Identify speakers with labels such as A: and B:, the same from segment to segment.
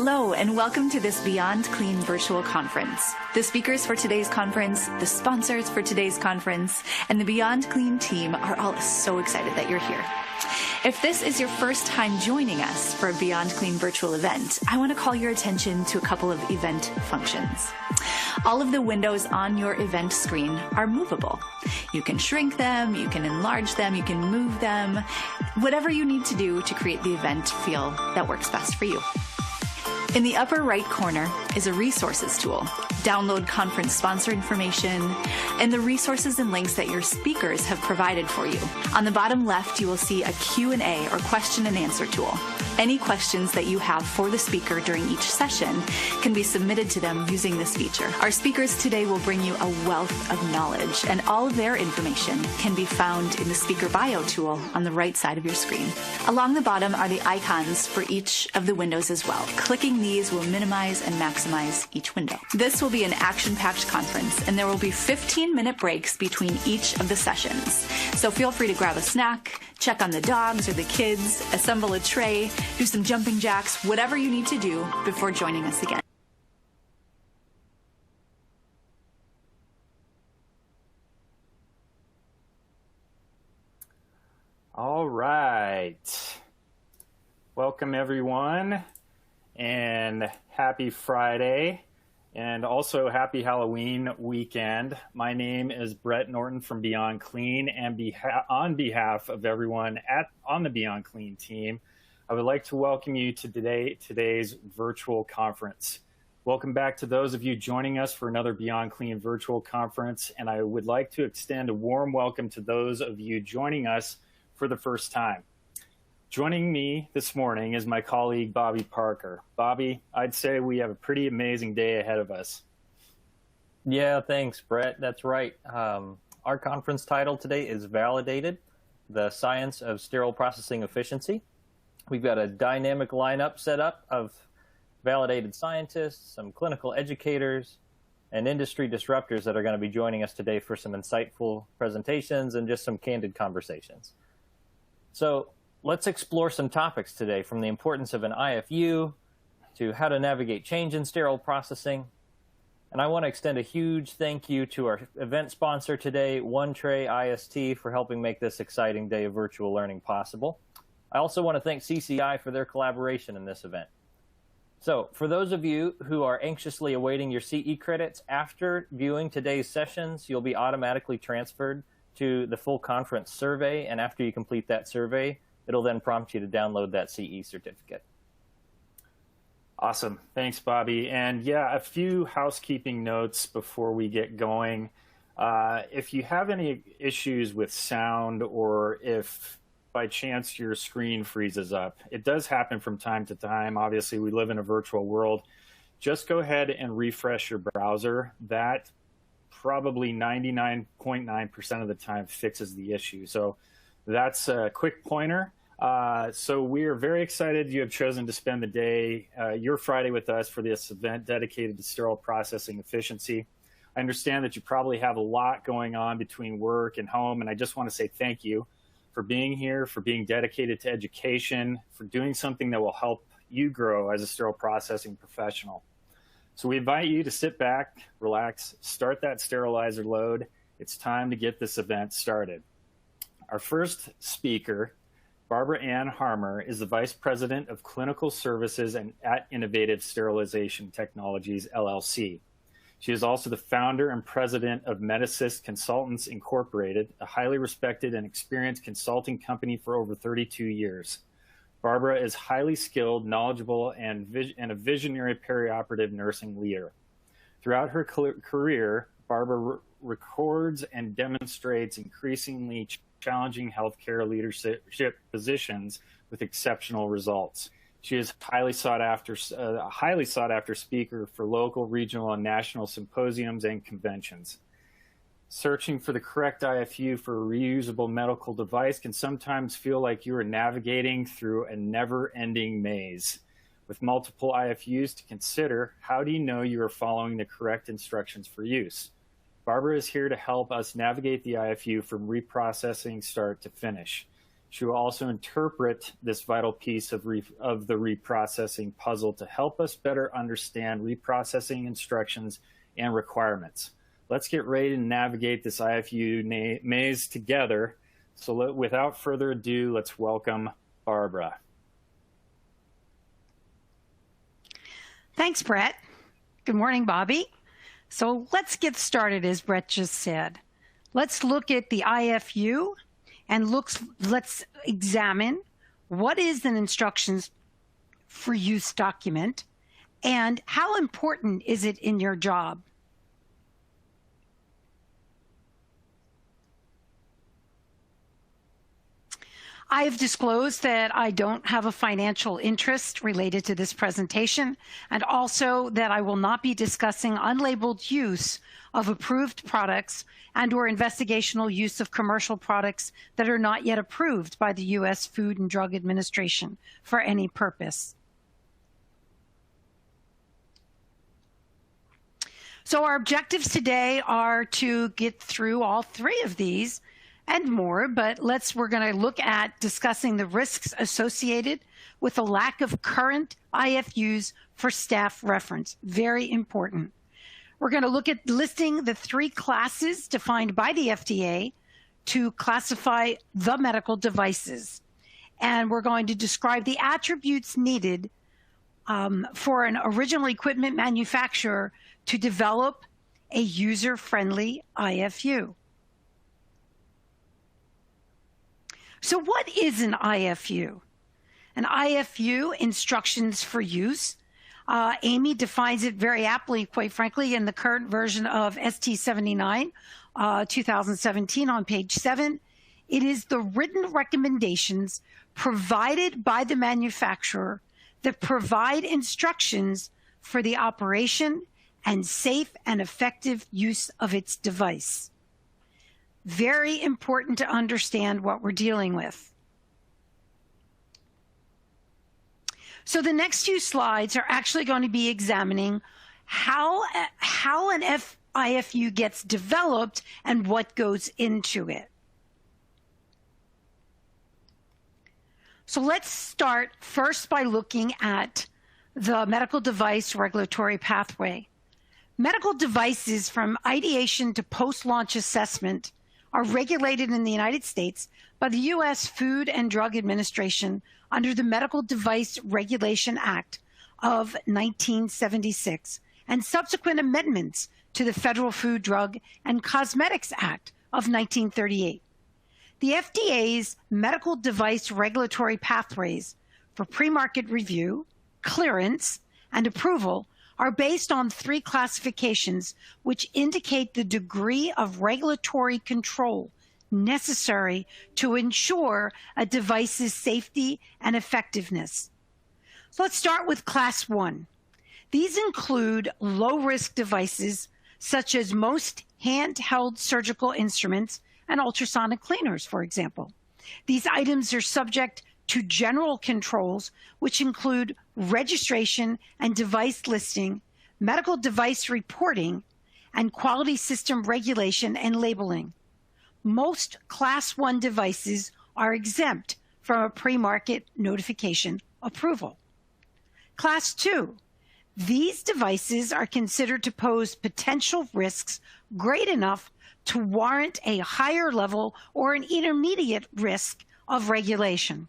A: Hello, and welcome to this Beyond Clean virtual conference. The speakers for today's conference, the sponsors for today's conference, and the Beyond Clean team are all so excited that you're here. If this is your first time joining us for a Beyond Clean virtual event, I want to call your attention to a couple of event functions. All of the windows on your event screen are movable. You can shrink them, you can enlarge them, you can move them, whatever you need to do to create the event feel that works best for you. In the upper right corner is a resources tool. Download conference sponsor information and the resources and links that your speakers have provided for you. On the bottom left, you will see a Q&A or question and answer tool. Any questions that you have for the speaker during each session can be submitted to them using this feature. Our speakers today will bring you a wealth of knowledge, and all of their information can be found in the speaker bio tool on the right side of your screen. Along the bottom are the icons for each of the windows as well. Clicking these will minimize and maximize each window. This will be an action-packed conference, and there will be 15-minute breaks between each of the sessions. So feel free to grab a snack, check on the dogs or the kids, assemble a tray, do some jumping jacks, whatever you need to do before joining us again.
B: All right. Welcome, everyone, and happy Friday, and also happy Halloween weekend. My name is Brett Norton from Beyond Clean, and on behalf of everyone on the Beyond Clean team, I would like to welcome you to today's virtual conference. Welcome back to those of you joining us for another Beyond Clean virtual conference, and I would like to extend a warm welcome to those of you joining us for the first time. Joining me this morning is my colleague, Bobby Parker. Bobby, I'd say we have a pretty amazing day ahead of us.
C: Yeah, thanks, Brett. That's right. Our conference title today is Validated, the Science of Sterile Processing Efficiency. We've got a dynamic lineup set up of validated scientists, some clinical educators, and industry disruptors that are going to be joining us today for some insightful presentations and just some candid conversations. So let's explore some topics today, from the importance of an IFU to how to navigate change in sterile processing. And I want to extend a huge thank you to our event sponsor today, One Tray IST, for helping make this exciting day of virtual learning possible. I also want to thank CCI for their collaboration in this event. So for those of you who are anxiously awaiting your CE credits, after viewing today's sessions, you'll be automatically transferred to the full conference survey. And after you complete that survey, it'll then prompt you to download that CE certificate.
B: Awesome. Thanks, Bobby. And yeah, a few housekeeping notes before we get going. If you have any issues with sound, or if by chance your screen freezes up, it does happen from time to time. Obviously, we live in a virtual world. Just go ahead and refresh your browser. That probably 99.9% of the time fixes the issue. So that's a quick pointer. So we are very excited you have chosen to spend the day, your Friday, with us for this event dedicated to sterile processing efficiency. I understand that you probably have a lot going on between work and home, and I just want to say thank you for being here, for being dedicated to education, for doing something that will help you grow as a sterile processing professional. So we invite you to sit back, relax, start that sterilizer load. It's time to get this event started. Our first speaker, Barbara Ann Harmer, is the Vice President of Clinical Services at Innovative Sterilization Technologies, LLC. She is also the founder and president of Medisys Consultants Incorporated, a highly respected and experienced consulting company for over 32 years. Barbara is highly skilled, knowledgeable, and a visionary perioperative nursing leader. Throughout her career, Barbara records and demonstrates increasingly challenging healthcare leadership positions with exceptional results. She is a highly sought after speaker for local, regional, and national symposiums and conventions. Searching for the correct IFU for a reusable medical device can sometimes feel like you are navigating through a never-ending maze. With multiple IFUs to consider, how do you know you are following the correct instructions for use? Barbara is here to help us navigate the IFU from reprocessing start to finish. She will also interpret this vital piece of the reprocessing puzzle to help us better understand reprocessing instructions and requirements. Let's get ready to navigate this IFU maze together. So without further ado, let's welcome Barbara.
D: Thanks, Brett. Good morning, Bobby. So let's get started, as Brett just said. Let's look at the IFU and let's examine what is an instructions for use document and how important is it in your job. I have disclosed that I don't have a financial interest related to this presentation, and also that I will not be discussing unlabeled use of approved products and or investigational use of commercial products that are not yet approved by the U.S. Food and Drug Administration for any purpose. So our objectives today are to get through all three of these and more, but we're going to look at discussing the risks associated with the lack of current IFUs for staff reference. Very important. We're going to look at listing the three classes defined by the FDA to classify the medical devices. And we're going to describe the attributes needed for an original equipment manufacturer to develop a user-friendly IFU. So what is an IFU? An IFU, instructions for use. Amy defines it very aptly, quite frankly, in the current version of ST79, 2017 on page 7. It is the written recommendations provided by the manufacturer that provide instructions for the operation and safe and effective use of its device. Very important to understand what we're dealing with. So the next few slides are actually going to be examining how an IFU gets developed and what goes into it. So let's start first by looking at the medical device regulatory pathway. Medical devices from ideation to post-launch assessment are regulated in the United States by the U.S. Food and Drug Administration under the Medical Device Regulation Act of 1976 and subsequent amendments to the Federal Food, Drug, and Cosmetics Act of 1938. The FDA's medical device regulatory pathways for pre-market review, clearance, and approval are based on three classifications which indicate the degree of regulatory control necessary to ensure a device's safety and effectiveness. So let's start with Class 1. These include low-risk devices such as most handheld surgical instruments and ultrasonic cleaners, for example. These items are subject to general controls, which include registration and device listing, medical device reporting, and quality system regulation and labeling. Most Class 1 devices are exempt from a pre-market notification approval. Class 2. These devices are considered to pose potential risks great enough to warrant a higher level or an intermediate risk of regulation.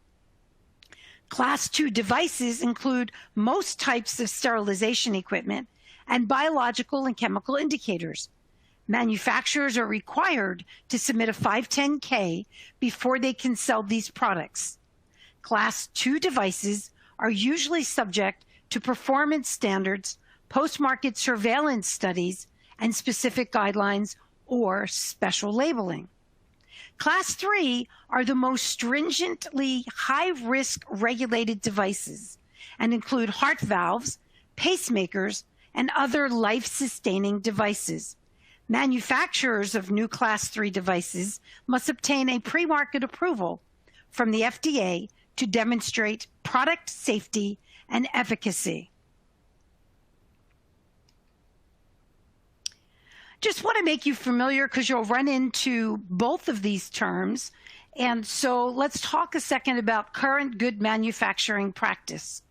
D: Class 2 devices include most types of sterilization equipment and biological and chemical indicators. Manufacturers are required to submit a 510K before they can sell these products. Class 2 devices are usually subject to performance standards, post-market surveillance studies, and specific guidelines or special labeling. Class 3 are the most stringently high-risk regulated devices and include heart valves, pacemakers, and other life-sustaining devices. Manufacturers of new Class 3 devices must obtain a pre-market approval from the FDA to demonstrate product safety and efficacy. Just want to make you familiar, because you'll run into both of these terms And so let's talk a second about current good manufacturing practice.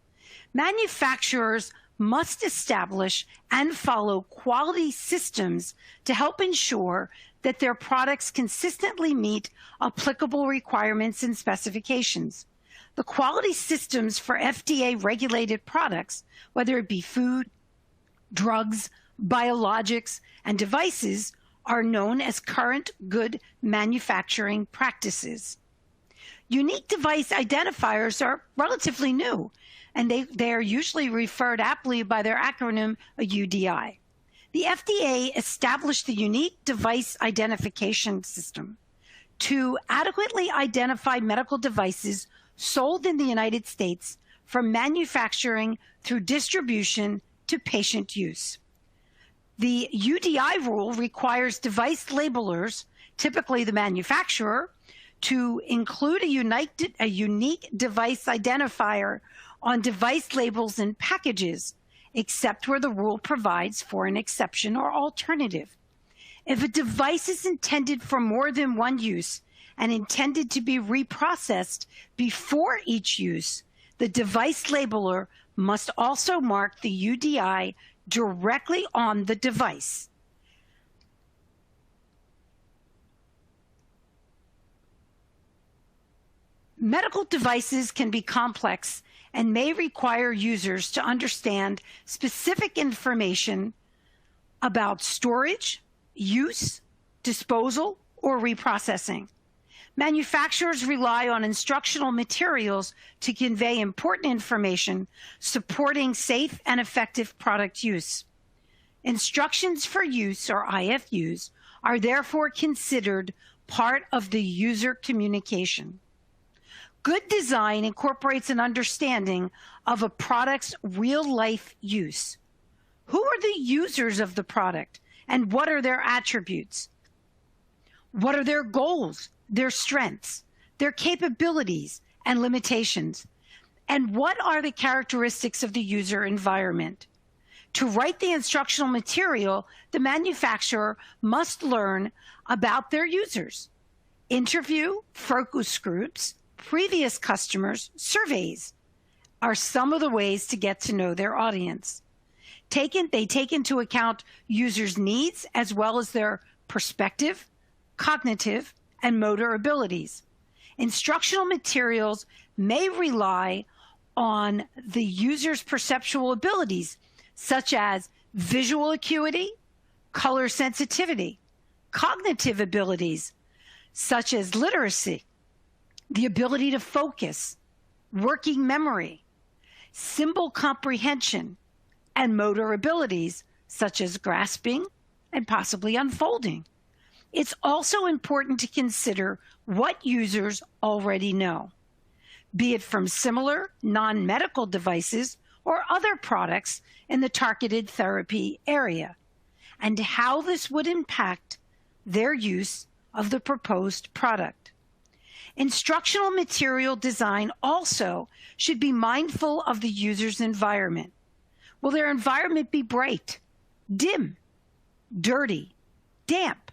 D: Manufacturers must establish and follow quality systems to help ensure that their products consistently meet applicable requirements and specifications. The quality systems for FDA-regulated products, whether it be food, drugs, biologics, and devices, are known as current good manufacturing practices. Unique device identifiers are relatively new, and they are usually referred aptly by their acronym, a UDI. The FDA established the Unique Device Identification System to adequately identify medical devices sold in the United States from manufacturing through distribution to patient use. The UDI rule requires device labelers, typically the manufacturer, to include a unique device identifier on device labels and packages, except where the rule provides for an exception or alternative. If a device is intended for more than one use and intended to be reprocessed before each use, the device labeler must also mark the UDI directly on the device. Medical devices can be complex and may require users to understand specific information about storage, use, disposal, or reprocessing. Manufacturers rely on instructional materials to convey important information supporting safe and effective product use. Instructions for use, or IFUs, are therefore considered part of the user communication. Good design incorporates an understanding of a product's real-life use. Who are the users of the product, and what are their attributes? What are their goals, their strengths, their capabilities and limitations? And what are the characteristics of the user environment? To write the instructional material, the manufacturer must learn about their users. Interview, focus groups, previous customers, surveys are some of the ways to get to know their audience. They take into account users' needs as well as their perspective, cognitive, and motor abilities. Instructional materials may rely on the user's perceptual abilities, such as visual acuity, color sensitivity, cognitive abilities, such as literacy, the ability to focus, working memory, symbol comprehension, and motor abilities, such as grasping and possibly unfolding. It's also important to consider what users already know, be it from similar non-medical devices or other products in the targeted therapy area, and how this would impact their use of the proposed product. Instructional material design also should be mindful of the user's environment. Will their environment be bright, dim, dirty, damp,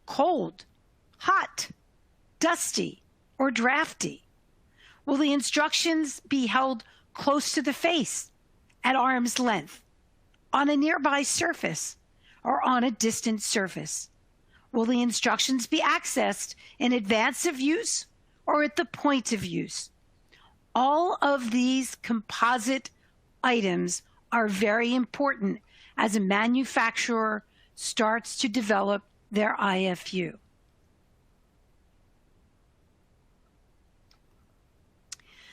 D: cold, hot, dusty, or drafty? Will the instructions be held close to the face, at arm's length, on a nearby surface, or on a distant surface? Will the instructions be accessed in advance of use or at the point of use? All of these composite items are very important as a manufacturer starts to develop their IFU.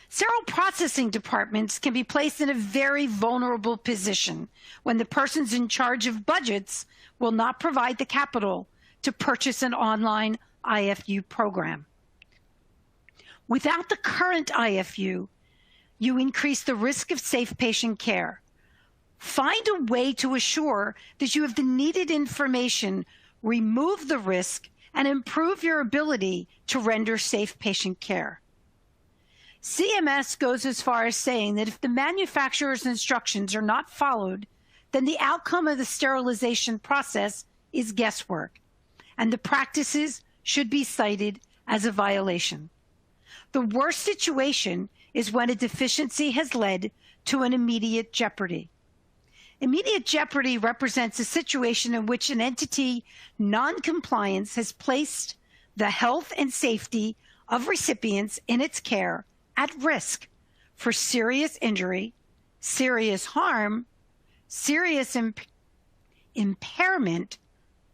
D: Sterile processing departments can be placed in a very vulnerable position when the persons in charge of budgets will not provide the capital to purchase an online IFU program. Without the current IFU, you increase the risk of safe patient care. Find a way to assure that you have the needed information, remove the risk, and improve your ability to render safe patient care. CMS goes as far as saying that if the manufacturer's instructions are not followed, then the outcome of the sterilization process is guesswork, and the practices should be cited as a violation. The worst situation is when a deficiency has led to an immediate jeopardy. Immediate jeopardy represents a situation in which an entity non-compliance has placed the health and safety of recipients in its care at risk for serious injury, serious harm, serious impairment,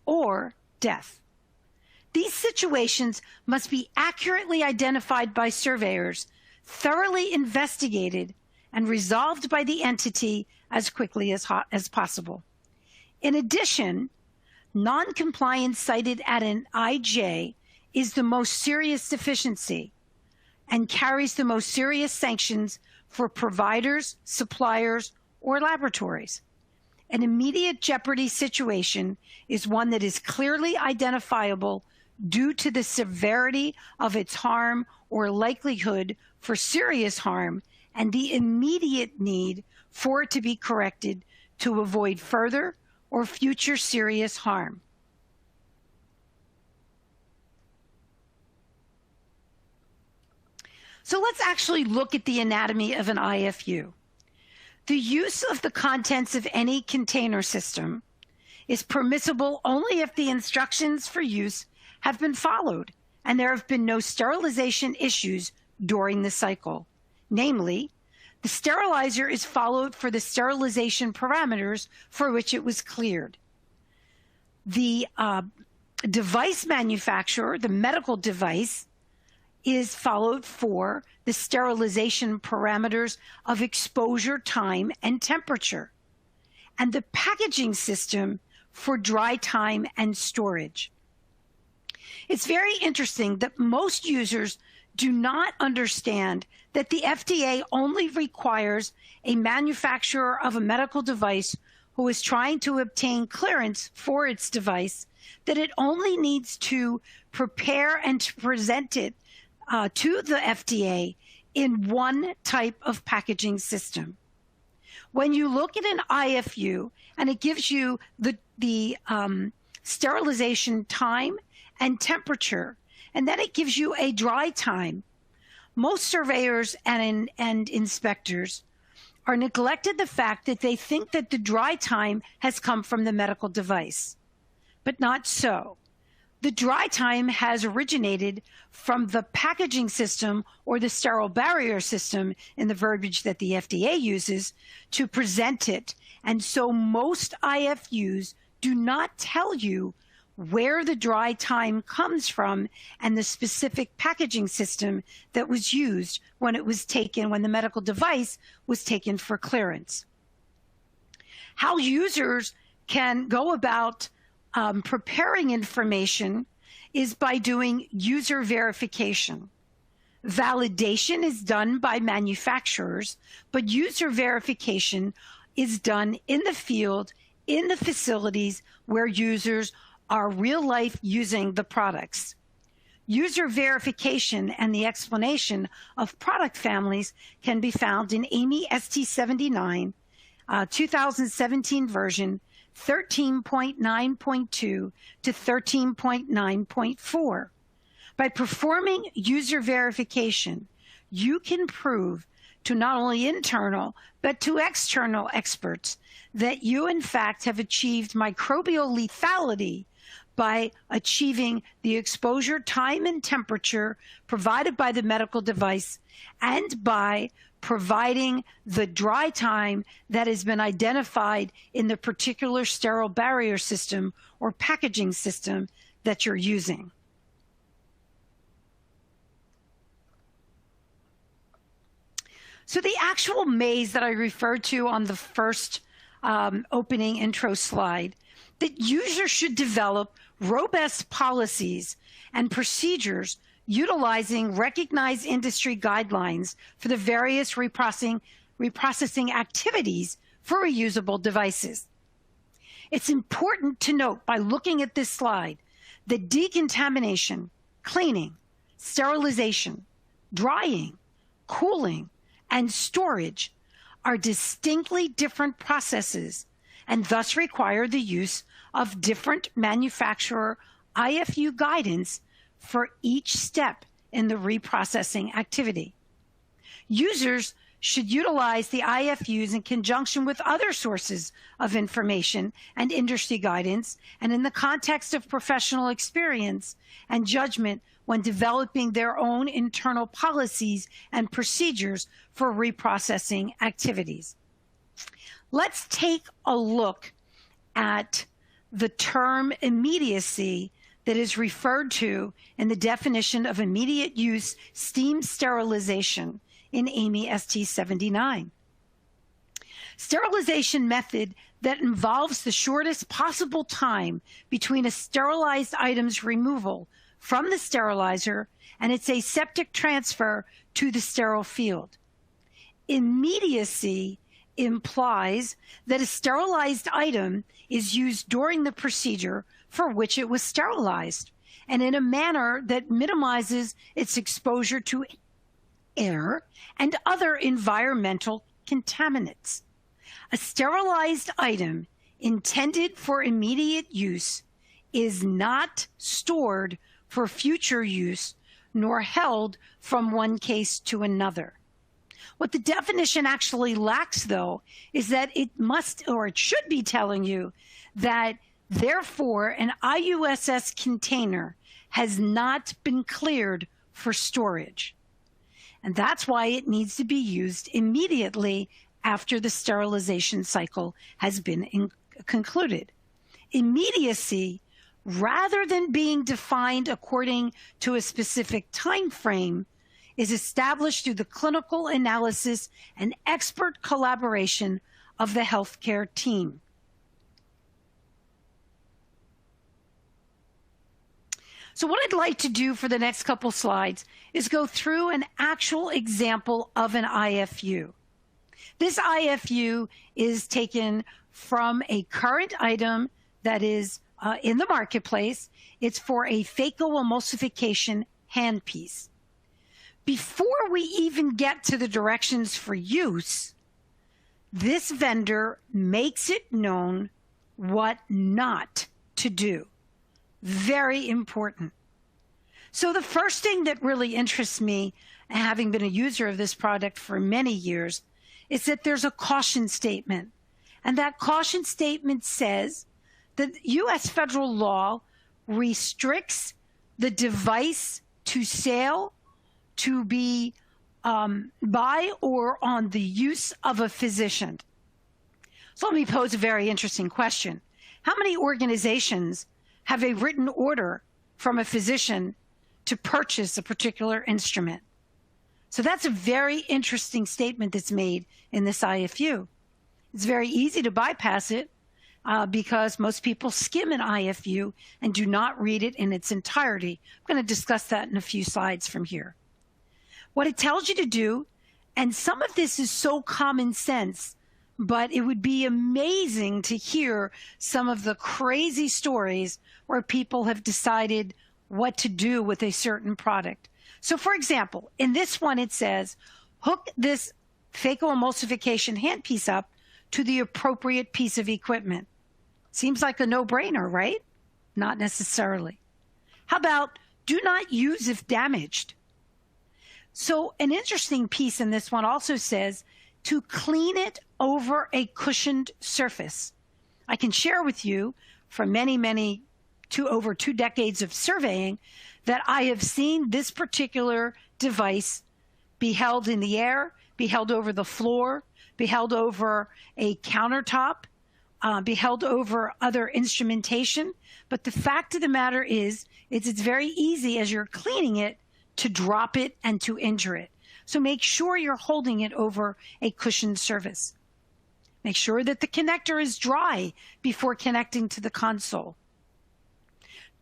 D: or death. These situations must be accurately identified by surveyors, thoroughly investigated, and resolved by the entity as quickly as possible. In addition, non-compliance cited at an IJ is the most serious deficiency and carries the most serious sanctions for providers, suppliers, or laboratories. An immediate jeopardy situation is one that is clearly identifiable due to the severity of its harm or likelihood for serious harm and the immediate need for it to be corrected to avoid further or future serious harm. So let's actually look at the anatomy of an IFU. The use of the contents of any container system is permissible only if the instructions for use have been followed and there have been no sterilization issues during the cycle. Namely, the sterilizer is followed for the sterilization parameters for which it was cleared. The device manufacturer, the medical device, is followed for the sterilization parameters of exposure time and temperature, and the packaging system for dry time and storage. It's very interesting that most users do not understand that the FDA only requires a manufacturer of a medical device who is trying to obtain clearance for its device, that it only needs to prepare and to present it to the FDA in one type of packaging system. When you look at an IFU and it gives you the sterilization time and temperature, and then it gives you a dry time, most surveyors and inspectors are neglected the fact that they think that the dry time has come from the medical device, but not so. The dry time has originated from the packaging system or the sterile barrier system in the verbiage that the FDA uses to present it. And so most IFUs do not tell you where the dry time comes from and the specific packaging system that was used when it was taken, when the medical device was taken for clearance. How users can go about preparing information is by doing user verification. Validation is done by manufacturers, but user verification is done in the field, in the facilities where users are real life using the products. User verification and the explanation of product families can be found in AAMI ST79, 2017 version, 13.9.2 to 13.9.4. By performing user verification, you can prove to not only internal, but to external experts that you in fact have achieved microbial lethality by achieving the exposure time and temperature provided by the medical device and by providing the dry time that has been identified in the particular sterile barrier system or packaging system that you're using. So the actual maze that I referred to on the first opening intro slide, that users should develop robust policies and procedures utilizing recognized industry guidelines for the various reprocessing activities for reusable devices. It's important to note by looking at this slide that decontamination, cleaning, sterilization, drying, cooling, and storage are distinctly different processes and thus require the use of different manufacturer IFU guidance for each step in the reprocessing activity. Users should utilize the IFUs in conjunction with other sources of information and industry guidance, and in the context of professional experience and judgment when developing their own internal policies and procedures for reprocessing activities. Let's take a look at the term immediacy that is referred to in the definition of immediate use steam sterilization in AAMI ST 79. Sterilization method that involves the shortest possible time between a sterilized item's removal from the sterilizer and its aseptic transfer to the sterile field. Immediacy implies that a sterilized item is used during the procedure for which it was sterilized, and in a manner that minimizes its exposure to air and other environmental contaminants. A sterilized item intended for immediate use is not stored for future use nor held from one case to another. What the definition actually lacks, though, is that it must, or it should be telling you that, therefore, an IUSS container has not been cleared for storage. And that's why it needs to be used immediately after the sterilization cycle has been concluded. Immediacy, rather than being defined according to a specific time frame, is established through the clinical analysis and expert collaboration of the healthcare team. So what I'd like to do for the next couple slides is go through an actual example of an IFU. This IFU is taken from a current item that is in the marketplace. It's for a phacoemulsification handpiece. Before we even get to the directions for use, this vendor makes it known what not to do. Very important. So the first thing that really interests me, having been a user of this product for many years, is that there's a caution statement. And that caution statement says that U.S. federal law restricts the device to sale, to be by or on the use of a physician. So let me pose a very interesting question. How many organizations have a written order from a physician to purchase a particular instrument? So that's a very interesting statement that's made in this IFU. It's very easy to bypass it because most people skim an IFU and do not read it in its entirety. I'm going to discuss that in a few slides from here. What it tells you to do, and some of this is so common sense, but it would be amazing to hear some of the crazy stories where people have decided what to do with a certain product. So for example, in this one, it says, hook this phacoemulsification handpiece up to the appropriate piece of equipment. Seems like a no-brainer, right? Not necessarily. How about do not use if damaged? So an interesting piece in this one also says to clean it over a cushioned surface. I can share with you from over 2 decades of surveying that I have seen this particular device be held in the air, be held over the floor, be held over a countertop, be held over other instrumentation. But the fact of the matter is it's very easy as you're cleaning it to drop it and to injure it. So make sure you're holding it over a cushioned surface. Make sure that the connector is dry before connecting to the console.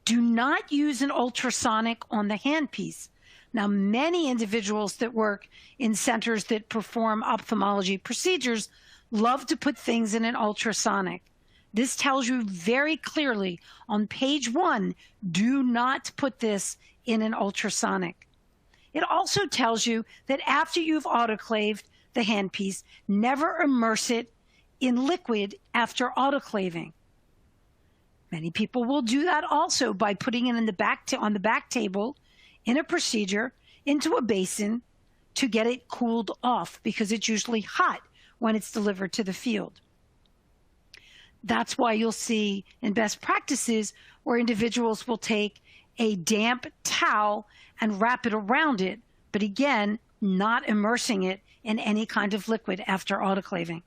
D: Do not use an ultrasonic on the handpiece. Now, many individuals that work in centers that perform ophthalmology procedures love to put things in an ultrasonic. This tells you very clearly on page 1, do not put this in an ultrasonic. It also tells you that after you've autoclaved the handpiece, never immerse it in liquid after autoclaving. Many people will do that also by putting it in the on the back table in a procedure into a basin to get it cooled off, because it's usually hot when it's delivered to the field. That's why you'll see in best practices where individuals will take a damp towel and wrap it around it, but again, not immersing it in any kind of liquid after autoclaving.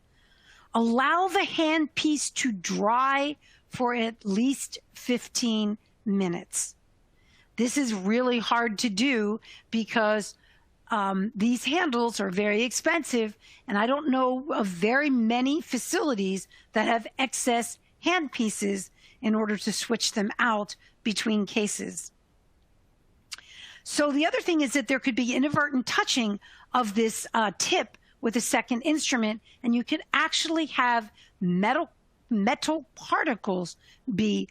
D: Allow the handpiece to dry for at least 15 minutes. This is really hard to do because these handles are very expensive, and I don't know of very many facilities that have excess handpieces in order to switch them out between cases. So the other thing is that there could be inadvertent touching of this tip with a second instrument, and you could actually have metal particles be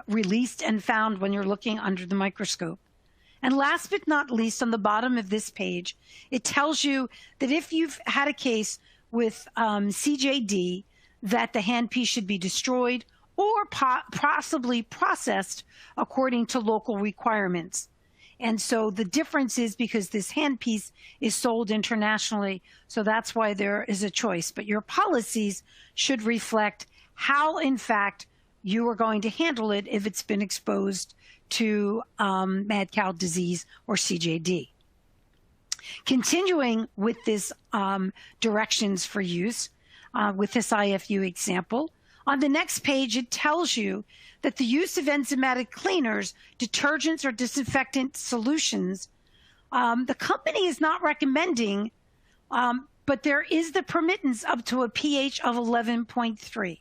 D: released and found when you're looking under the microscope. And last but not least, on the bottom of this page, it tells you that if you've had a case with CJD, that the handpiece should be destroyed or possibly processed according to local requirements. And so the difference is because this handpiece is sold internationally, so that's why there is a choice. But your policies should reflect how, in fact, you are going to handle it if it's been exposed to mad cow disease or CJD. Continuing with this directions for use, with this IFU example, on the next page it tells you that the use of enzymatic cleaners, detergents, or disinfectant solutions, the company is not recommending, but there is the permittance up to a pH of 11.3.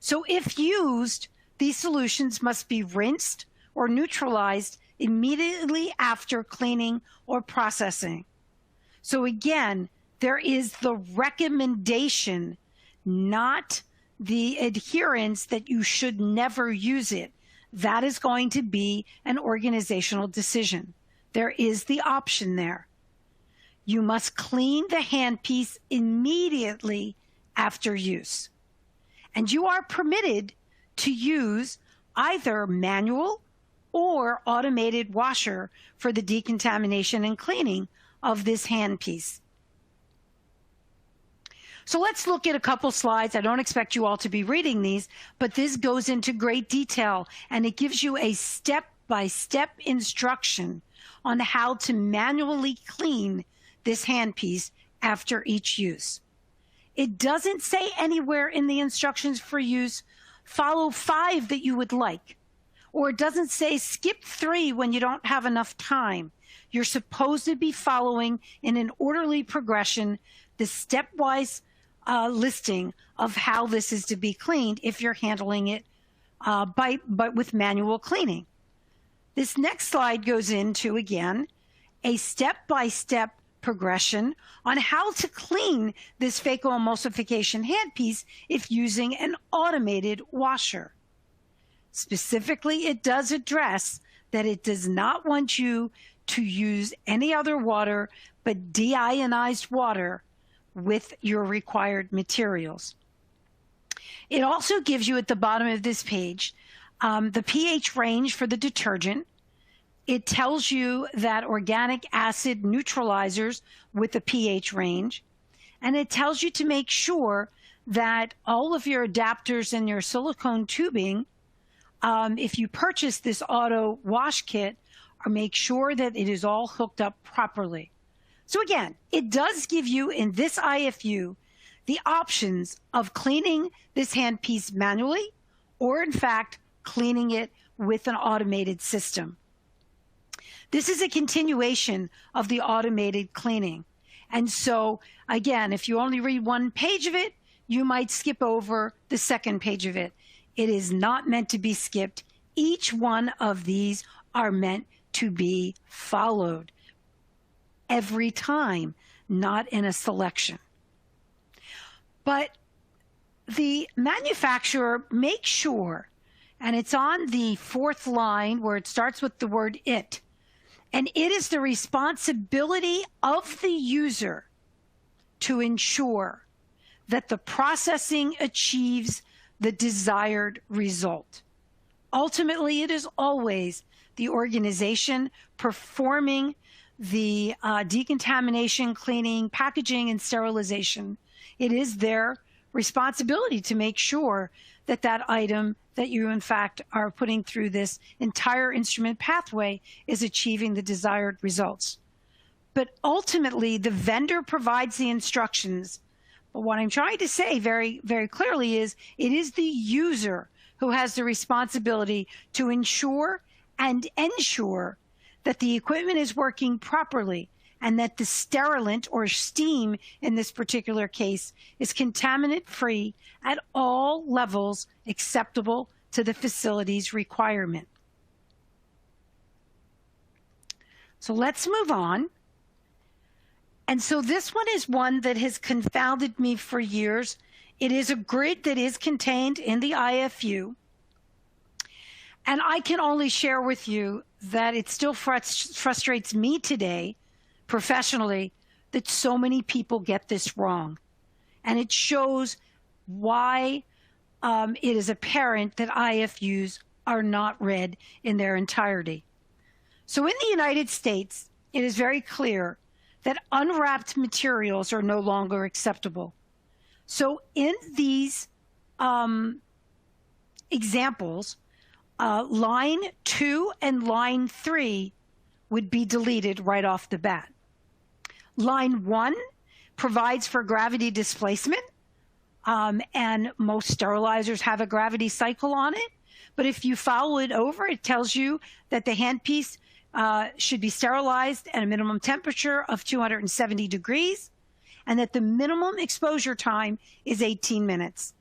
D: So if used, these solutions must be rinsed or neutralized immediately after cleaning or processing. So again, there is the recommendation, not the adherence that you should never use it. That is going to be an organizational decision. There is the option there. You must clean the handpiece immediately after use. And you are permitted to use either manual or automated washer for the decontamination and cleaning of this handpiece. So let's look at a couple slides. I don't expect you all to be reading these, but this goes into great detail, and it gives you a step-by-step instruction on how to manually clean this handpiece after each use. It doesn't say anywhere in the instructions for use, follow 5 that you would like. Or it doesn't say skip 3 when you don't have enough time. You're supposed to be following in an orderly progression the stepwise listing of how this is to be cleaned if you're handling it with manual cleaning. This next slide goes into, again, a step-by-step progression on how to clean this phacoemulsification handpiece if using an automated washer. Specifically, it does address that it does not want you to use any other water but deionized water with your required materials. It also gives you at the bottom of this page the pH range for the detergent. It tells you that organic acid neutralizers with the pH range, and it tells you to make sure that all of your adapters and your silicone tubing, if you purchase this auto wash kit, make sure that it is all hooked up properly. So again, it does give you in this IFU the options of cleaning this handpiece manually or in fact cleaning it with an automated system. This is a continuation of the automated cleaning. And so again, if you only read one page of it, you might skip over the second page of it. It is not meant to be skipped. Each one of these are meant to be followed every time, not in a selection. But the manufacturer makes sure, and it's on the 4th line where it starts with the word it, and it is the responsibility of the user to ensure that the processing achieves the desired result. Ultimately, it is always the organization performing the decontamination, cleaning, packaging, and sterilization. It is their responsibility to make sure that that item that you, in fact, are putting through this entire instrument pathway is achieving the desired results. But ultimately, the vendor provides the instructions. But what I'm trying to say very, very clearly is it is the user who has the responsibility to ensure and ensure that the equipment is working properly and that the sterilant, or steam in this particular case, is contaminant-free at all levels acceptable to the facility's requirement. So let's move on. And so this one is one that has confounded me for years. It is a grid that is contained in the IFU. And I can only share with you that it still frustrates me today, professionally, that so many people get this wrong. And it shows why it is apparent that IFUs are not read in their entirety. So in the United States, it is very clear that unwrapped materials are no longer acceptable. So in these examples, line 2 and line 3 would be deleted right off the bat. Line 1 provides for gravity displacement, and most sterilizers have a gravity cycle on it. But if you follow it over, it tells you that the handpiece should be sterilized at a minimum temperature of 270 degrees, and that the minimum exposure time is 18 minutes.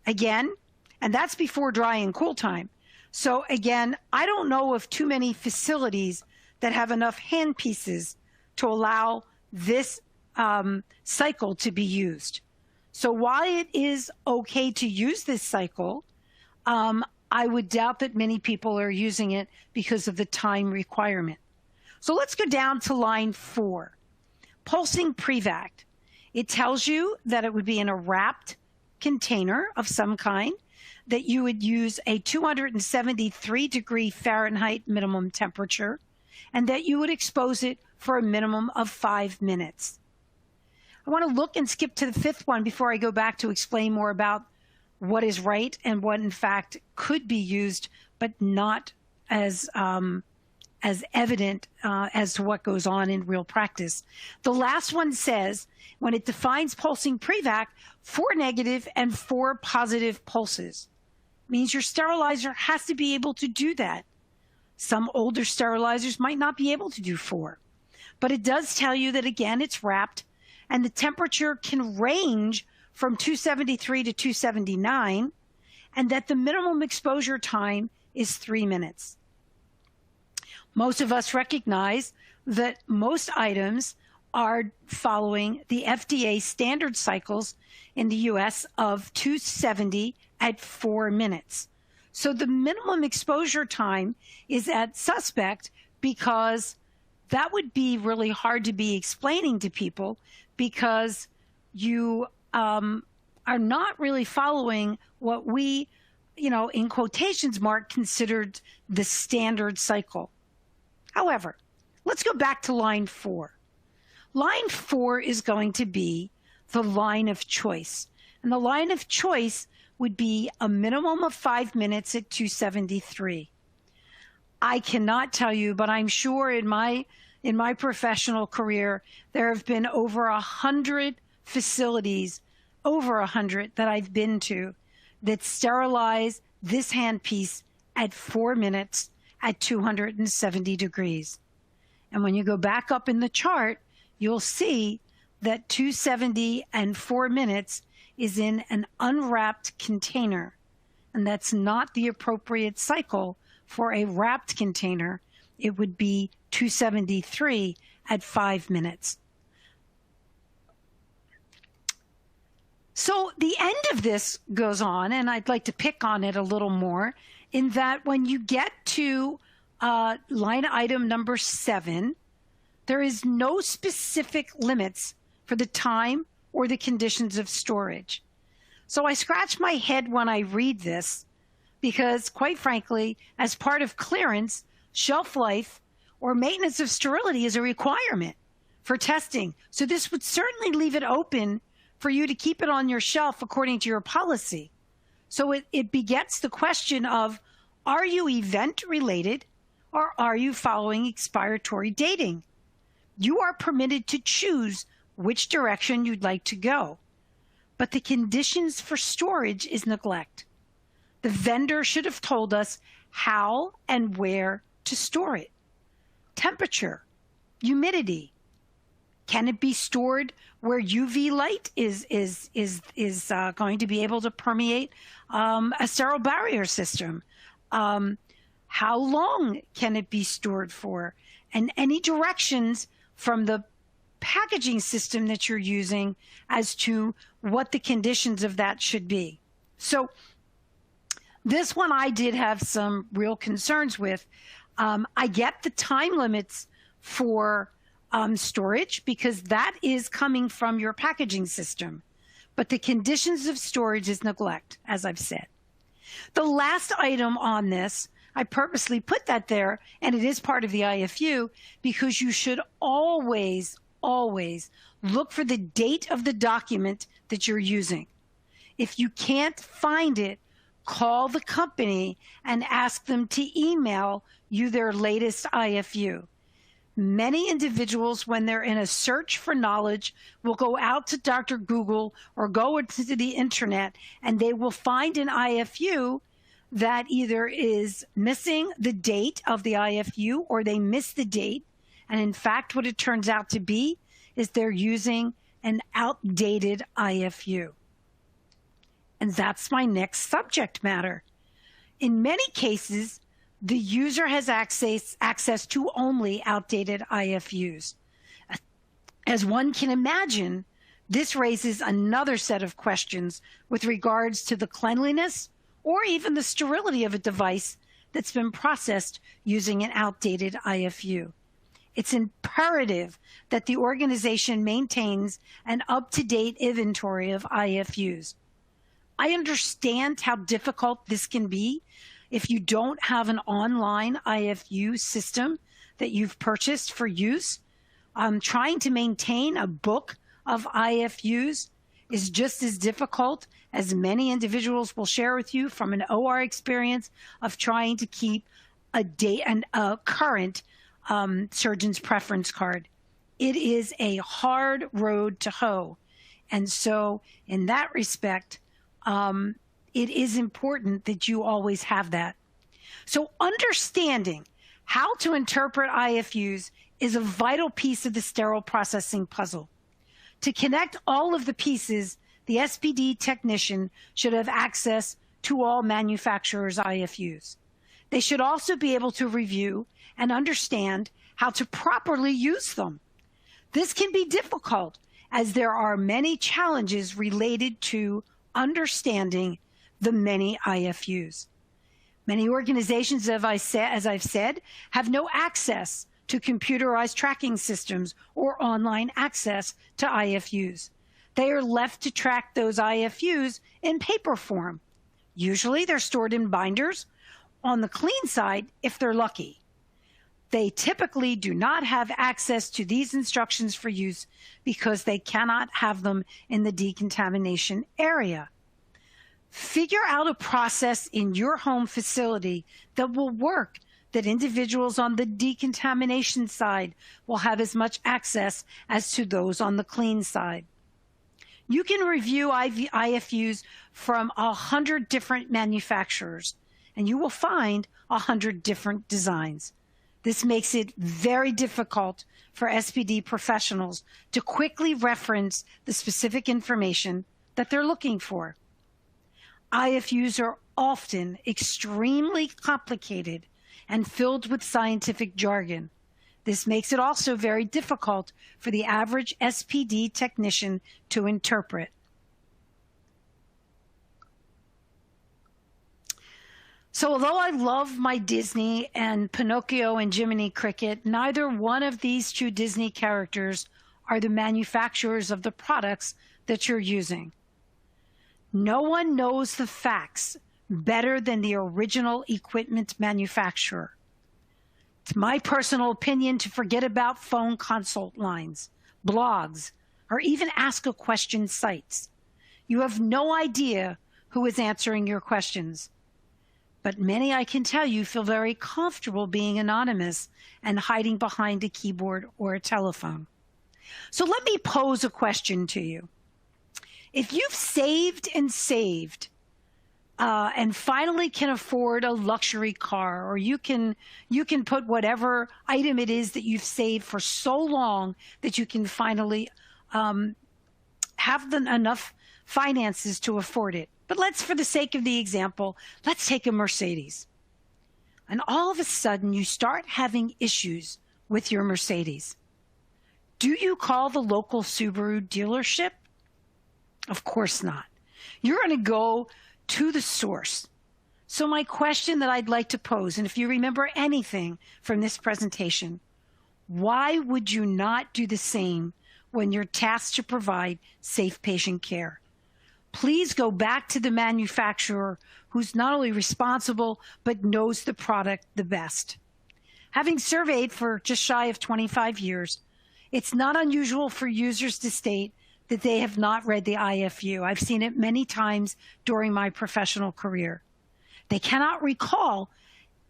D: Again, and that's before dry and cool time. So again, I don't know of too many facilities that have enough handpieces to allow this cycle to be used. So while it is okay to use this cycle, I would doubt that many people are using it because of the time requirement. So let's go down to line 4. Pulsing Prevac. It tells you that it would be in a wrapped container of some kind, that you would use a 273 degree Fahrenheit minimum temperature, and that you would expose it for a minimum of 5 minutes. I want to look and skip to the 5th one before I go back to explain more about what is right and what in fact could be used, but not as evident as to what goes on in real practice. The last one says, when it defines pulsing Prevac, 4 negative and 4 positive pulses. Means your sterilizer has to be able to do that. Some older sterilizers might not be able to do 4. But it does tell you that, again, it's wrapped, and the temperature can range from 273 to 279, and that the minimum exposure time is 3 minutes. Most of us recognize that most items are following the FDA standard cycles in the US of 270 at 4 minutes. So the minimum exposure time is at suspect, because that would be really hard to be explaining to people, because you are not really following what we, in quotations mark, considered the standard cycle. However, let's go back to line 4. Line 4 is going to be the line of choice. And the line of choice would be a minimum of 5 minutes at 273. I cannot tell you, but I'm sure in my professional career, there have been over 100 facilities, over 100 that I've been to, that sterilize this handpiece at 4 minutes at 270 degrees. And when you go back up in the chart, you'll see that 270 and 4 minutes is in an unwrapped container. And that's not the appropriate cycle for a wrapped container. It would be 273 at 5 minutes. So the end of this goes on, and I'd like to pick on it a little more, in that when you get to line item number 7, there is no specific limits for the time or the conditions of storage. So I scratch my head when I read this because, quite frankly, as part of clearance, shelf life or maintenance of sterility is a requirement for testing. So this would certainly leave it open for you to keep it on your shelf according to your policy. So it begets the question of, are you event related or are you following expiratory dating? You are permitted to choose which direction you'd like to go. But the conditions for storage is neglect. The vendor should have told us how and where to store it. Temperature, humidity. Can it be stored where UV light is going to be able to permeate a sterile barrier system? How long can it be stored for? And any directions from the packaging system that you're using as to what the conditions of that should be. So this one I did have some real concerns with. I get the time limits for storage because that is coming from your packaging system. But the conditions of storage is neglect, as I've said. The last item on this, I purposely put that there, and it is part of the IFU, because you should always look for the date of the document that you're using. If you can't find it, call the company and ask them to email you their latest IFU. Many individuals, when they're in a search for knowledge, will go out to Dr. Google or go into the internet, and they will find an IFU that either is missing the date of the IFU or they miss the date. And in fact, what it turns out to be is they're using an outdated IFU. And that's my next subject matter. In many cases, the user has access to only outdated IFUs. As one can imagine, this raises another set of questions with regards to the cleanliness or even the sterility of a device that's been processed using an outdated IFU. It's imperative that the organization maintains an up-to-date inventory of IFUs. I understand how difficult this can be if you don't have an online IFU system that you've purchased for use. Trying to maintain a book of IFUs is just as difficult as many individuals will share with you from an OR experience of trying to keep a current surgeon's preference card. It is a hard road to hoe. And so in that respect, it is important that you always have that. So understanding how to interpret IFUs is a vital piece of the sterile processing puzzle. To connect all of the pieces, the SPD technician should have access to all manufacturers' IFUs. They should also be able to review and understand how to properly use them. This can be difficult as there are many challenges related to understanding the many IFUs. Many organizations, as I've said, have no access to computerized tracking systems or online access to IFUs. They are left to track those IFUs in paper form. Usually they're stored in binders on the clean side if they're lucky. They typically do not have access to these instructions for use because they cannot have them in the decontamination area. Figure out a process in your home facility that will work, that individuals on the decontamination side will have as much access as to those on the clean side. You can review IFUs from 100 different manufacturers, and you will find 100 different designs. This makes it very difficult for SPD professionals to quickly reference the specific information that they're looking for. IFUs are often extremely complicated and filled with scientific jargon. This makes it also very difficult for the average SPD technician to interpret. So although I love my Disney and Pinocchio and Jiminy Cricket, neither one of these two Disney characters are the manufacturers of the products that you're using. No one knows the facts better than the original equipment manufacturer. It's my personal opinion to forget about phone consult lines, blogs, or even ask a question sites. You have no idea who is answering your questions. But many, I can tell you, feel very comfortable being anonymous and hiding behind a keyboard or a telephone. So let me pose a question to you. If you've saved and saved and finally can afford a luxury car, or you can put whatever item it is that you've saved for so long that you can finally have enough finances to afford it. But let's, for the sake of the example, let's take a Mercedes. And all of a sudden you start having issues with your Mercedes. Do you call the local Subaru dealership? Of course not. You're going to go to the source. So my question that I'd like to pose, and if you remember anything from this presentation, why would you not do the same when you're tasked to provide safe patient care? Please go back to the manufacturer who's not only responsible, but knows the product the best. Having surveyed for just shy of 25 years, it's not unusual for users to state that they have not read the IFU. I've seen it many times during my professional career. They cannot recall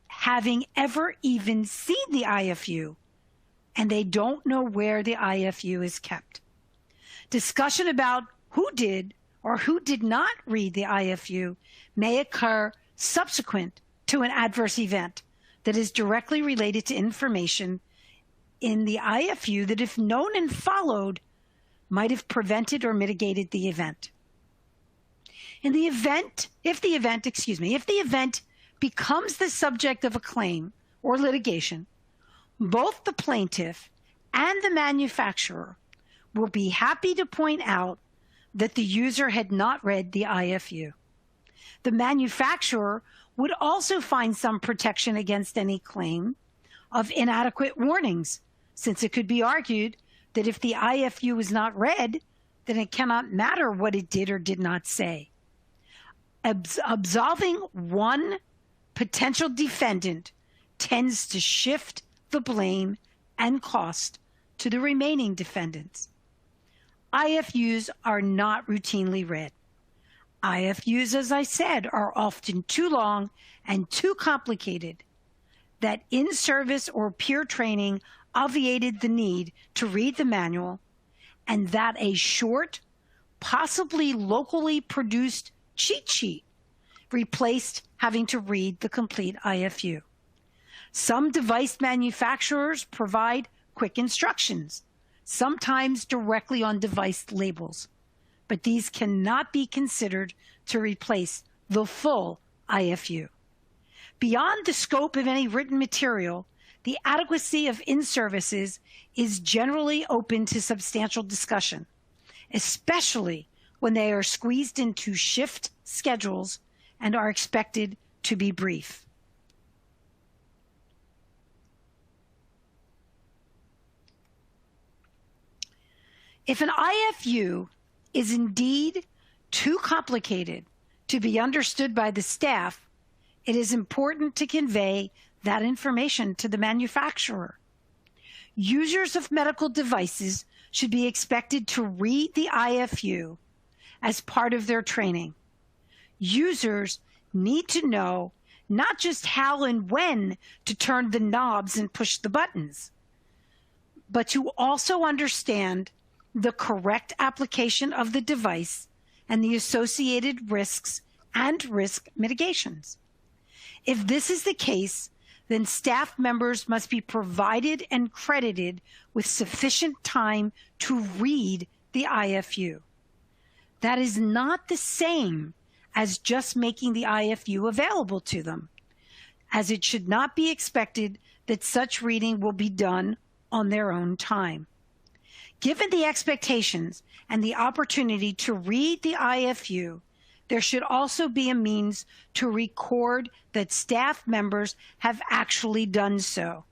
D: having ever even seen the IFU, and they don't know where the IFU is kept. Discussion about who did or who did not read the IFU may occur subsequent to an adverse event that is directly related to information in the IFU that, if known and followed, might have prevented or mitigated the event. If the event becomes the subject of a claim or litigation, both the plaintiff and the manufacturer will be happy to point out that the user had not read the IFU. The manufacturer would also find some protection against any claim of inadequate warnings, since it could be argued that if the IFU is not read, then it cannot matter what it did or did not say. Absolving one potential defendant tends to shift the blame and cost to the remaining defendants. IFUs are not routinely read. IFUs, as I said, are often too long and too complicated that in-service or peer training obviated the need to read the manual, and that a short, possibly locally produced cheat sheet replaced having to read the complete IFU. Some device manufacturers provide quick instructions, sometimes directly on device labels, but these cannot be considered to replace the full IFU. Beyond the scope of any written material, the adequacy of in-services is generally open to substantial discussion, especially when they are squeezed into shift schedules and are expected to be brief. If an IFU is indeed too complicated to be understood by the staff, it is important to convey that information to the manufacturer. Users of medical devices should be expected to read the IFU as part of their training. Users need to know not just how and when to turn the knobs and push the buttons, but to also understand the correct application of the device and the associated risks and risk mitigations. If this is the case, then staff members must be provided and credited with sufficient time to read the IFU. That is not the same as just making the IFU available to them, as it should not be expected that such reading will be done on their own time. Given the expectations and the opportunity to read the IFU, there should also be a means to record that staff members have actually done so.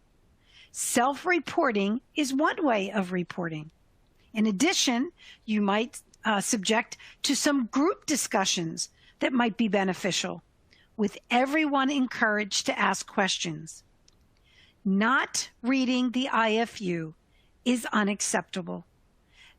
D: Self-reporting is one way of reporting. In addition, you might subject to some group discussions that might be beneficial, with everyone encouraged to ask questions. Not reading the IFU is unacceptable.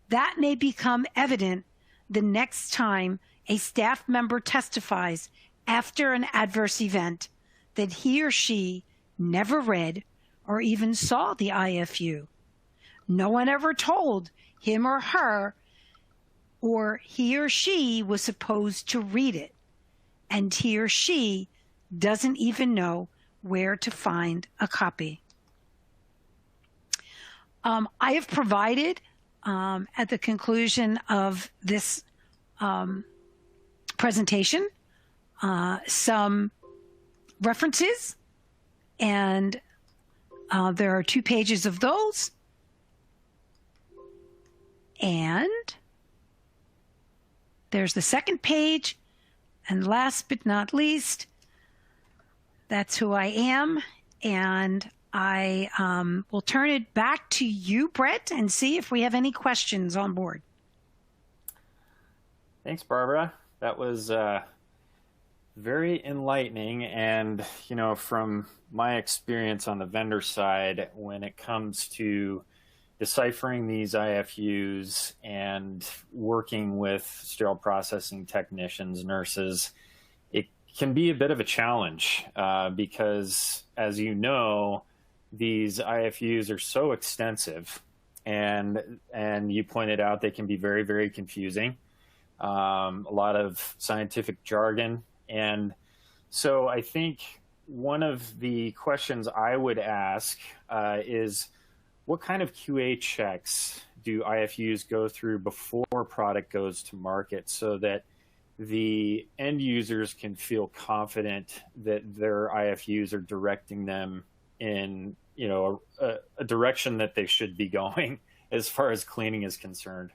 D: That may become evident the next time a staff member testifies after an adverse event that he or she never read or even saw the IFU. No one ever told him or her, or he or she was supposed to read it, and he or she doesn't even know where to find a copy. I have provided at the conclusion of this presentation some references, and there are 2 pages of those. And there's the second page, and last but not least, that's who I am, and I will turn it back to you, Brett, and see if we have any questions on board.
B: Thanks, Barbara. That was very enlightening, and from my experience on the vendor side, when it comes to deciphering these IFUs and working with sterile processing technicians, nurses, it can be a bit of a challenge because, as you know, these IFUs are so extensive, and you pointed out they can be very, very confusing. A lot of scientific jargon. And so I think one of the questions I would ask is, what kind of QA checks do IFUs go through before a product goes to market so that the end users can feel confident that their IFUs are directing them in a direction that they should be going as far as cleaning is concerned?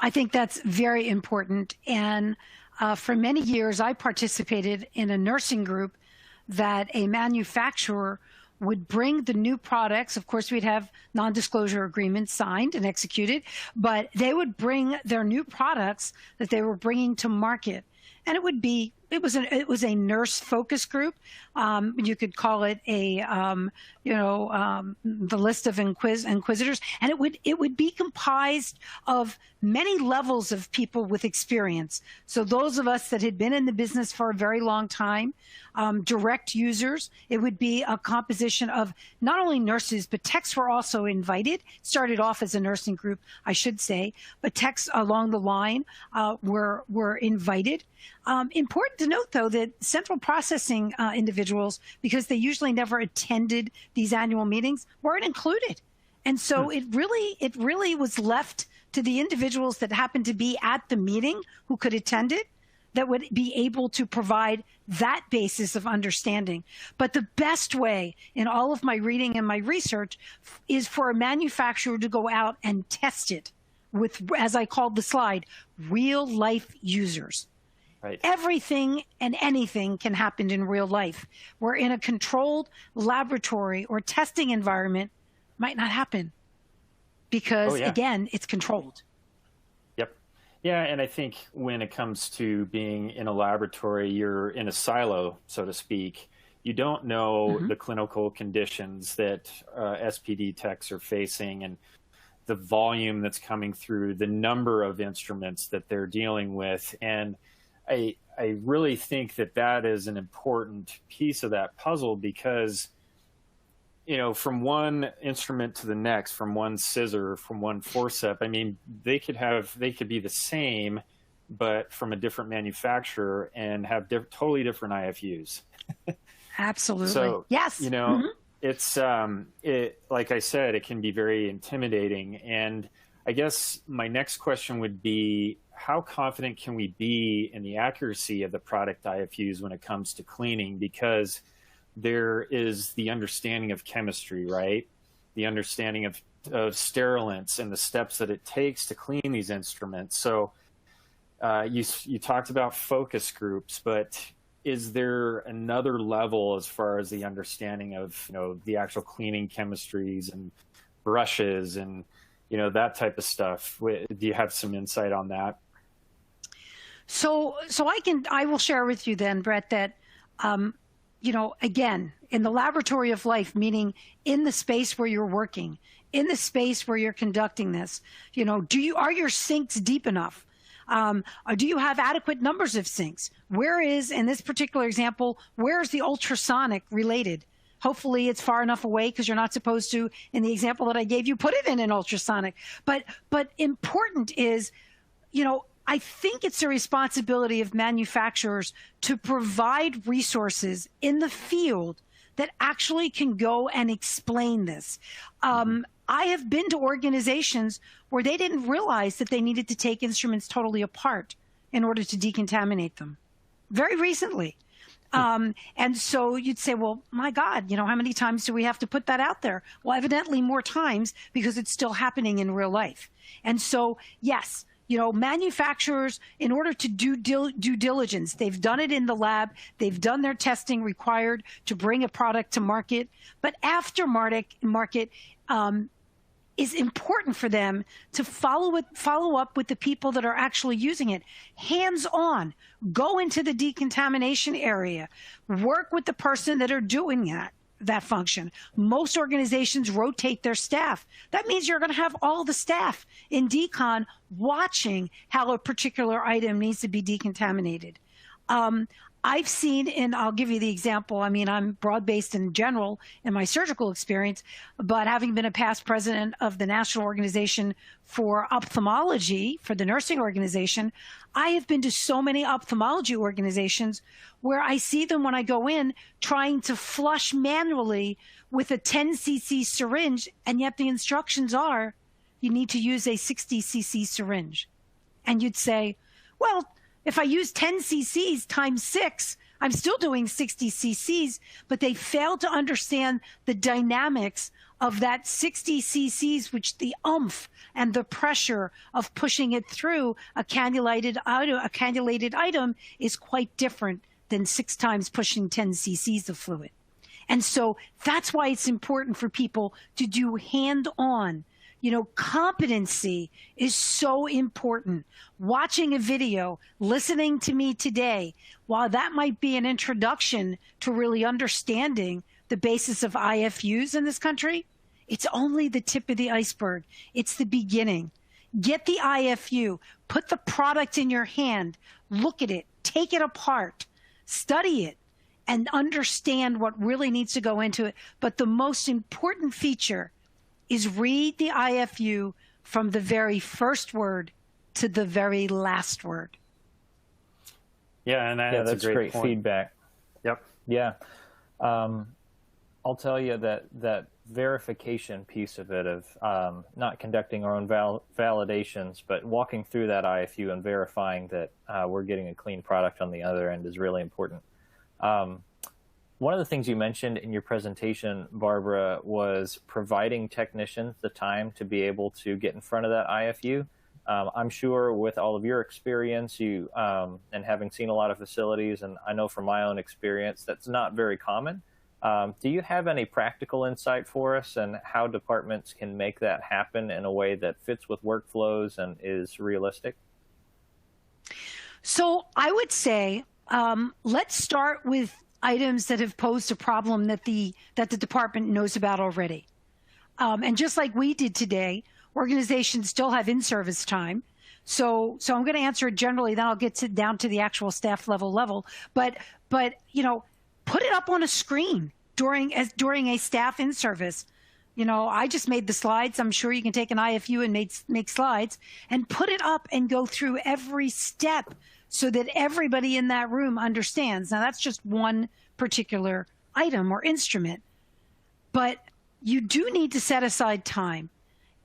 D: I think that's very important. And for many years, I participated in a nursing group that a manufacturer would bring the new products. Of course, we'd have non-disclosure agreements signed and executed, but they would bring their new products that they were bringing to market. And it was a nurse focus group. You could call it the list of inquisitors, and it would be comprised of many levels of people with experience. So those of us that had been in the business for a very long time, direct users, it would be a composition of not only nurses, but techs were also invited. Started off as a nursing group, I should say, but techs along the line were invited. Important to note, though, that central processing individuals, because they usually never attended these annual meetings, weren't included. And so it really was left to the individuals that happened to be at the meeting who could attend it, that would be able to provide that basis of understanding. But the best way in all of my reading and my research is for a manufacturer to go out and test it with, as I called the slide, real life users.
B: Right.
D: Everything and anything can happen in real life, where in a controlled laboratory or testing environment might not happen because, again, it's controlled.
B: Yep. Yeah, and I think when it comes to being in a laboratory, you're in a silo, so to speak. You don't know the clinical conditions that SPD techs are facing and the volume that's coming through, the number of instruments that they're dealing with. And I really think that is an important piece of that puzzle because, from one instrument to the next, from one scissor, from one forceps, I mean, they could be the same, but from a different manufacturer and have totally different IFUs.
D: Absolutely.
B: So,
D: yes.
B: It's, like I said, it can be very intimidating. And I guess my next question would be, how confident can we be in the accuracy of the product IFUs when it comes to cleaning? Because there is the understanding of chemistry, right? The understanding of sterilants and the steps that it takes to clean these instruments. So you talked about focus groups, but is there another level as far as the understanding of, the actual cleaning chemistries and brushes and, that type of stuff. Do you have some insight on that?
D: So I will share with you then, Brett, that, again, in the laboratory of life, meaning in the space where you're working, in the space where you're conducting this, are your sinks deep enough? Or do you have adequate numbers of sinks? In this particular example, where is the ultrasonic related? Hopefully it's far enough away, because you're not supposed to, in the example that I gave you, put it in an ultrasonic. But important is, I think it's a responsibility of manufacturers to provide resources in the field that actually can go and explain this. I have been to organizations where they didn't realize that they needed to take instruments totally apart in order to decontaminate them. Very recently. And so you'd say, well, my God, how many times do we have to put that out there? Well, evidently more times, because it's still happening in real life. And so, yes, manufacturers, in order to do due diligence, they've done it in the lab, they've done their testing required to bring a product to market, but aftermarket is important for them to follow up with the people that are actually using it. Hands-on, go into the decontamination area, work with the person that are doing that function. Most organizations rotate their staff. That means you're going to have all the staff in decon watching how a particular item needs to be decontaminated. I've seen, and I'll give you the example. I mean, I'm broad-based in general in my surgical experience, but having been a past president of the National Organization for Ophthalmology, for the nursing organization, I have been to so many ophthalmology organizations where I see them when I go in trying to flush manually with a 10 cc syringe, and yet the instructions are you need to use a 60 cc syringe. And you'd say, well, if I use 10 cc's times 6, I'm still doing 60 cc's, but they fail to understand the dynamics of that 60 cc's, which the oomph and the pressure of pushing it through a cannulated item is quite different than 6 times pushing 10 cc's of fluid. And so that's why it's important for people to do hand-on. Competency is so important. Watching a video, listening to me today, while that might be an introduction to really understanding the basis of IFUs in this country, it's only the tip of the iceberg. It's the beginning. Get the IFU, put the product in your hand, look at it, take it apart, study it, and understand what really needs to go into it. But the most important feature is read the IFU from the very first word to the very last word.
B: Yeah, and that's a great
C: feedback.
B: Yep.
C: Yeah. I'll tell you that verification piece of it, of not conducting our own validations, but walking through that IFU and verifying that we're getting a clean product on the other end is really important. One of the things you mentioned in your presentation, Barbara, was providing technicians the time to be able to get in front of that IFU. I'm sure with all of your experience, and having seen a lot of facilities, and I know from my own experience, that's not very common. Do you have any practical insight for us and how departments can make that happen in a way that fits with workflows and is realistic?
D: So I would say, let's start with items that have posed a problem that the department knows about already. And just like we did today, organizations still have in-service time. So I'm going to answer it generally, then I'll get down to the actual staff level. But put it up on a screen during a staff in-service. I just made the slides. I'm sure you can take an IFU and make slides and put it up and go through every step so that everybody in that room understands. Now, that's just one particular item or instrument, but you do need to set aside time,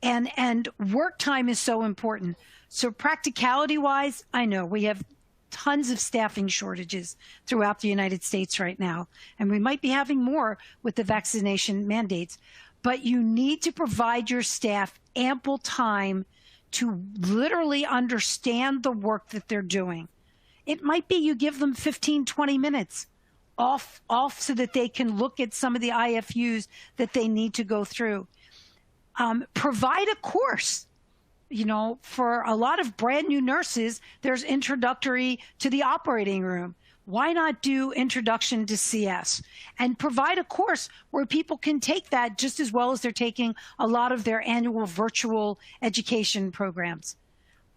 D: and work time is so important. So practicality-wise, I know we have tons of staffing shortages throughout the United States right now, and we might be having more with the vaccination mandates, but you need to provide your staff ample time to literally understand the work that they're doing. It might be you give them 15, 20 minutes off so that they can look at some of the IFUs that they need to go through. Provide a course. For a lot of brand new nurses, there's introductory to the operating room. Why not do introduction to CS and provide a course where people can take that just as well as they're taking a lot of their annual virtual education programs?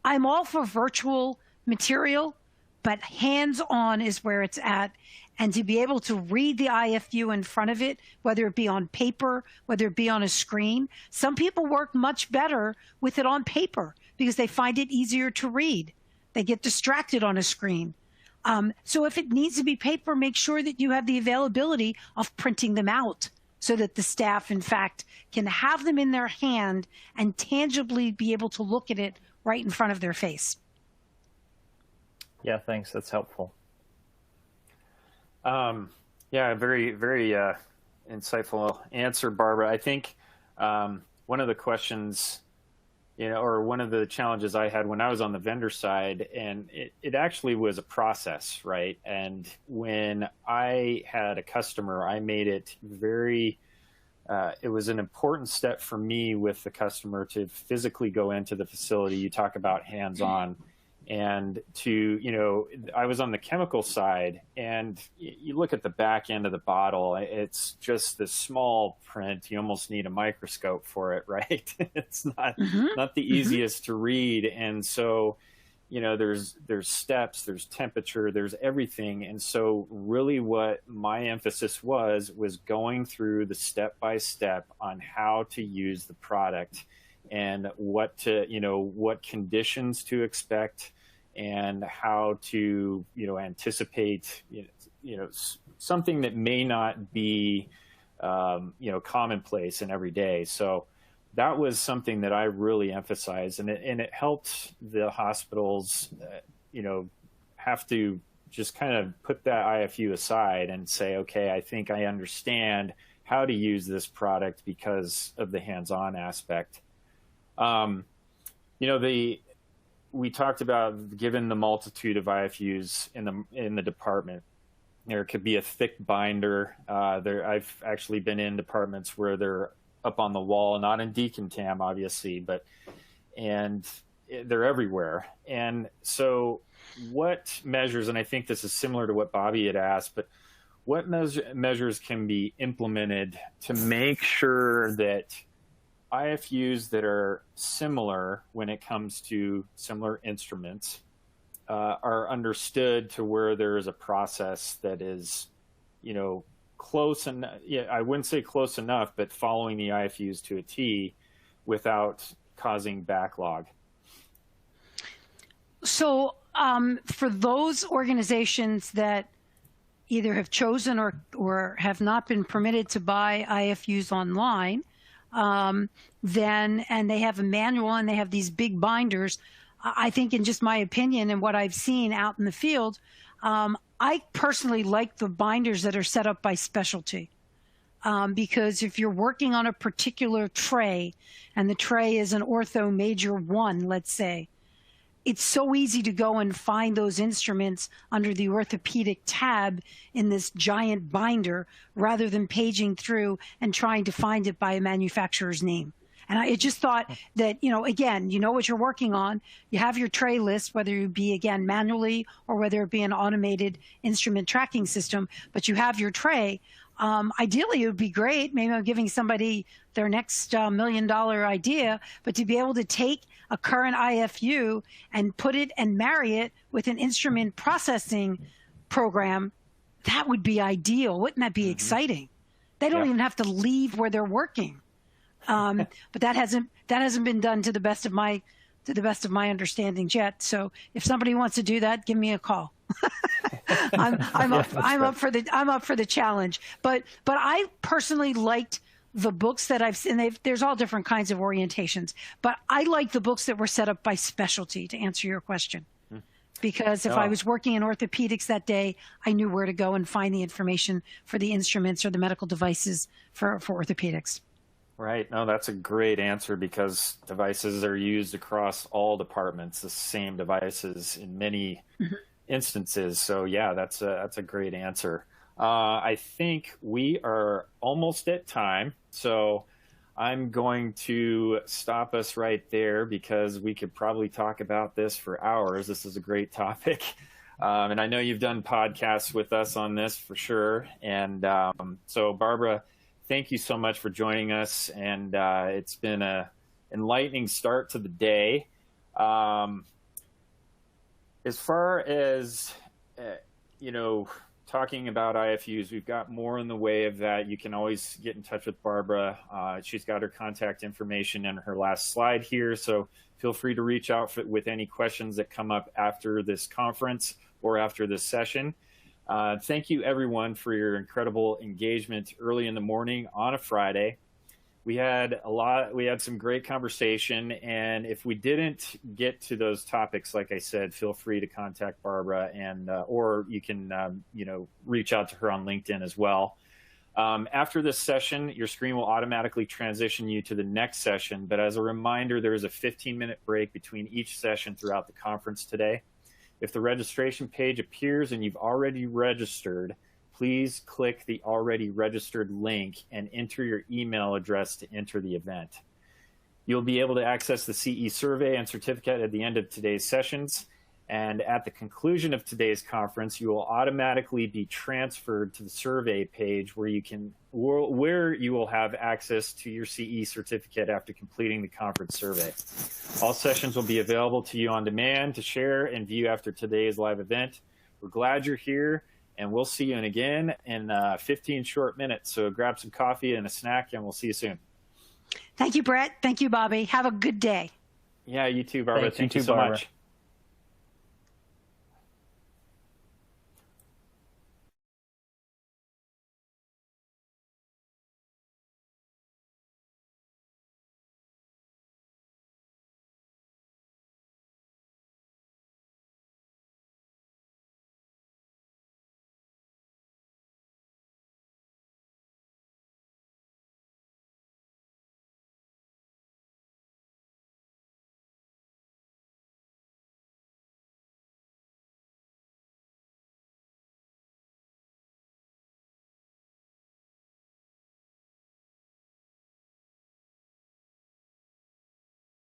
D: I'm all for virtual material, but hands-on is where it's at. And to be able to read the IFU in front of it, whether it be on paper, whether it be on a screen, some people work much better with it on paper because they find it easier to read. They get distracted on a screen. So if it needs to be paper, make sure that you have the availability of printing them out so that the staff, in fact, can have them in their hand and tangibly be able to look at it right in front of their face.
C: Yeah, thanks. That's helpful.
B: Yeah, very, very insightful answer, Barbara. I think one of the questions, or one of the challenges I had when I was on the vendor side, and it actually was a process, right? And when I had a customer, I made it it was an important step for me with the customer to physically go into the facility. You talk about hands-on. And I was on the chemical side, and you look at the back end of the bottle, it's just this small print. You almost need a microscope for it, right? It's not the easiest to read. And so, there's steps, there's temperature, there's everything. And so really what my emphasis was going through the step-by-step on how to use the product and what conditions to expect, and how to, anticipate, something that may not be, commonplace in every day. So that was something that I really emphasized, and it helped the hospitals, have to just kind of put that IFU aside and say, okay, I think I understand how to use this product because of the hands-on aspect. We talked about, given the multitude of IFUs in the department, there could be a thick binder. I've actually been in departments where they're up on the wall, not in decontam, obviously, and they're everywhere. And so what measures, and I think this is similar to what Bobby had asked, but what measures can be implemented to make sure that IFUs that are similar when it comes to similar instruments are understood to where there is a process that is, close enough. Yeah, I wouldn't say close enough, but following the IFUs to a T without causing backlog. So
D: for those organizations that either have chosen or have not been permitted to buy IFUs online, and they have a manual and they have these big binders, I think, in just my opinion and what I've seen out in the field, I personally like the binders that are set up by specialty. Because if you're working on a particular tray and the tray is an ortho major 1, let's say, it's so easy to go and find those instruments under the orthopedic tab in this giant binder rather than paging through and trying to find it by a manufacturer's name. And I just thought that, again, what you're working on. You have your tray list, whether it be, again, manually or whether it be an automated instrument tracking system, but you have your tray. Ideally, it would be great. Maybe I'm giving somebody their next $1 million idea, but to be able to take a current IFU and put it and marry it with an instrument processing program, that would be ideal. Wouldn't that be exciting? They don't even have to leave where they're working. But that hasn't been done to the best of my understanding yet. So if somebody wants to do that, give me a call. I'm up for the challenge. But I personally liked the books that I've seen. There's all different kinds of orientations, but I like the books that were set up by specialty, to answer your question. Because if I was working in orthopedics that day, I knew where to go and find the information for the instruments or the medical devices for orthopedics.
B: Right. No, that's a great answer, because devices are used across all departments, the same devices in many instances. So yeah, that's a great answer. I think we are almost at time. So I'm going to stop us right there because we could probably talk about this for hours. This is a great topic. And I know you've done podcasts with us on this for sure. And so, Barbara, thank you so much for joining us. And it's been an enlightening start to the day. As far as, talking about IFUs, we've got more in the way of that. You can always get in touch with Barbara. She's got her contact information in her last slide here, so feel free to reach out with any questions that come up after this conference or after this session. Thank you, everyone, for your incredible engagement early in the morning on a Friday. We had some great conversation, and if we didn't get to those topics, like I said, feel free to contact Barbara, and or you can reach out to her on LinkedIn as well. After this session, your screen will automatically transition you to the next session, but as a reminder, there is a 15-minute break between each session throughout the conference today. If the registration page appears and you've already registered, please click the already registered link and enter your email address to enter the event. You'll be able to access the CE survey and certificate at the end of today's sessions. And at the conclusion of today's conference, you will automatically be transferred to the survey page where you will have access to your CE certificate after completing the conference survey. All sessions will be available to you on demand to share and view after today's live event. We're glad you're here. And we'll see you again in 15 short minutes. So grab some coffee and a snack, and we'll see you soon.
D: Thank you, Brett. Thank you, Bobby. Have a good day.
B: Yeah, you too, Barbara. Thank you so much.